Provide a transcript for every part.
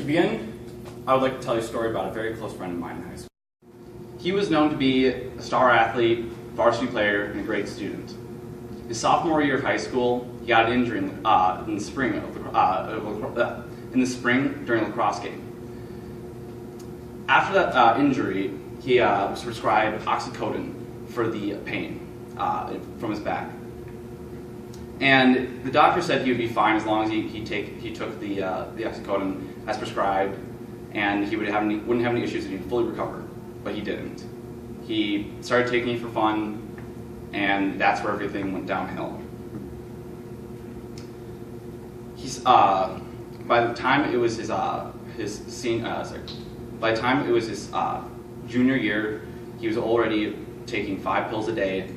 To begin, I would like to tell you a story about a very close friend of mine in high school. He was known to be a star athlete, varsity player, and a great student. His sophomore year of high school, he got an injury in the spring during a lacrosse game. After that injury, he was prescribed oxycodone for the pain from his back. And the doctor said he would be fine as long as he took the oxycodone as prescribed, and he wouldn't have any issues and he'd fully recover. But he didn't. He started taking it for fun, and that's where everything went downhill. By the time it was his junior year, he was already taking 5 pills a day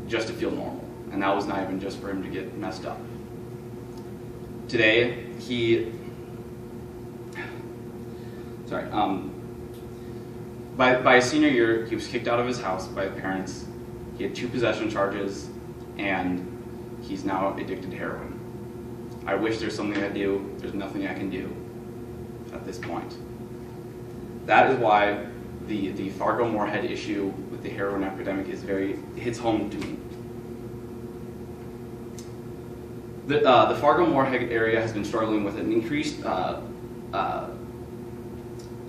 just to feel normal, and that was not even just for him to get messed up. Today, by his senior year, he was kicked out of his house by his parents. He had 2 possession charges, and he's now addicted to heroin. I wish there's something I do. There's nothing I can do at this point. That is why the Fargo-Moorhead issue with the heroin epidemic hits home to me. The Fargo-Moorhead area has been struggling with an increased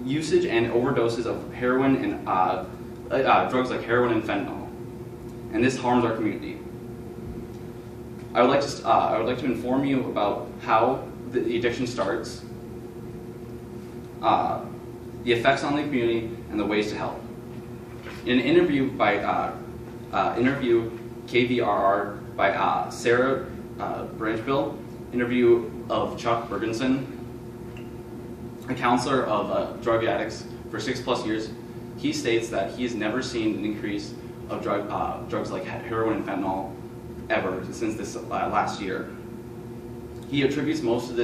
usage and overdoses of heroin and drugs like heroin and fentanyl, and this harms our community. I would like to inform you about how the addiction starts, the effects on the community, and the ways to help. In an interview by KVRR by Sarah Branchbill, interview of Chuck Bergenson, a counselor of drug addicts for 6+ years, he states that he has never seen an increase of drugs like heroin and fentanyl ever since this last year. He attributes most of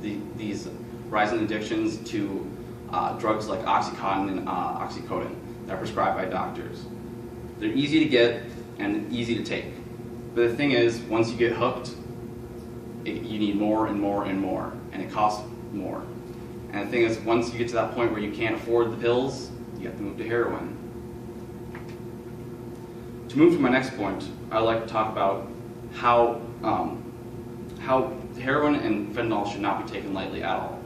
these rising addictions to drugs like Oxycontin and oxycodone that are prescribed by doctors. They're easy to get and easy to take, but the thing is, once you get hooked, you need more and more and more, and it costs more. And the thing is, once you get to that point where you can't afford the pills, you have to move to heroin. To move to my next point, I'd like to talk about how heroin and fentanyl should not be taken lightly at all.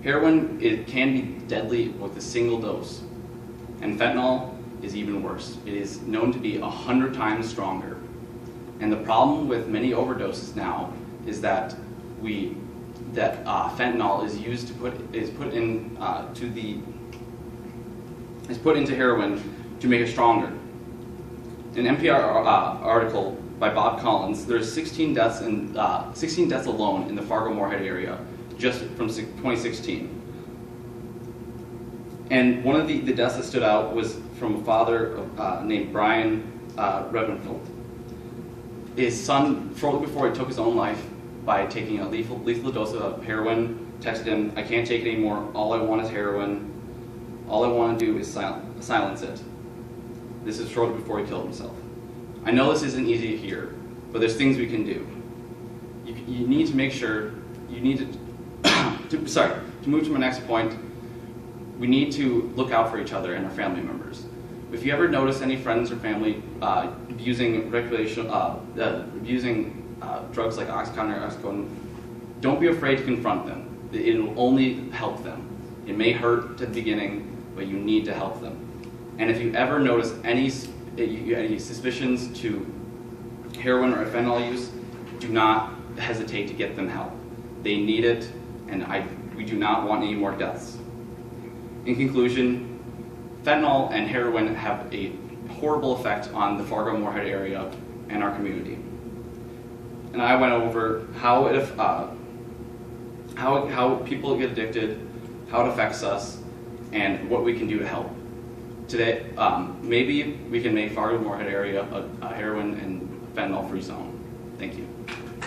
Heroin, it can be deadly with a single dose, and fentanyl is even worse. It is known to be 100 times stronger. And the problem with many overdoses now is that fentanyl is used to put into heroin to make it stronger. In an NPR article by Bob Collins, there's 16 deaths alone in the Fargo-Moorhead area just from 2016. And one of the deaths that stood out was from a father named Brian Revenfield. His son, shortly before he took his own life by taking a lethal dose of heroin, texted him, "I can't take it anymore, all I want is heroin. All I want to do is silence it." This is shortly before he killed himself. I know this isn't easy to hear, but there's things we can do. You need to make sure, to move to my next point, we need to look out for each other and our family members. If you ever notice any friends or family abusing drugs like Oxycontin or oxycodone, don't be afraid to confront them. It will only help them. It may hurt at the beginning, but you need to help them. And if you ever notice any suspicions to heroin or fentanyl use, do not hesitate to get them help. They need it, and we do not want any more deaths. In conclusion, fentanyl and heroin have a horrible effect on the Fargo-Moorhead area and our community. And I went over how people get addicted, how it affects us, and what we can do to help. Today, maybe we can make Fargo-Moorhead area a heroin and fentanyl-free zone. Thank you.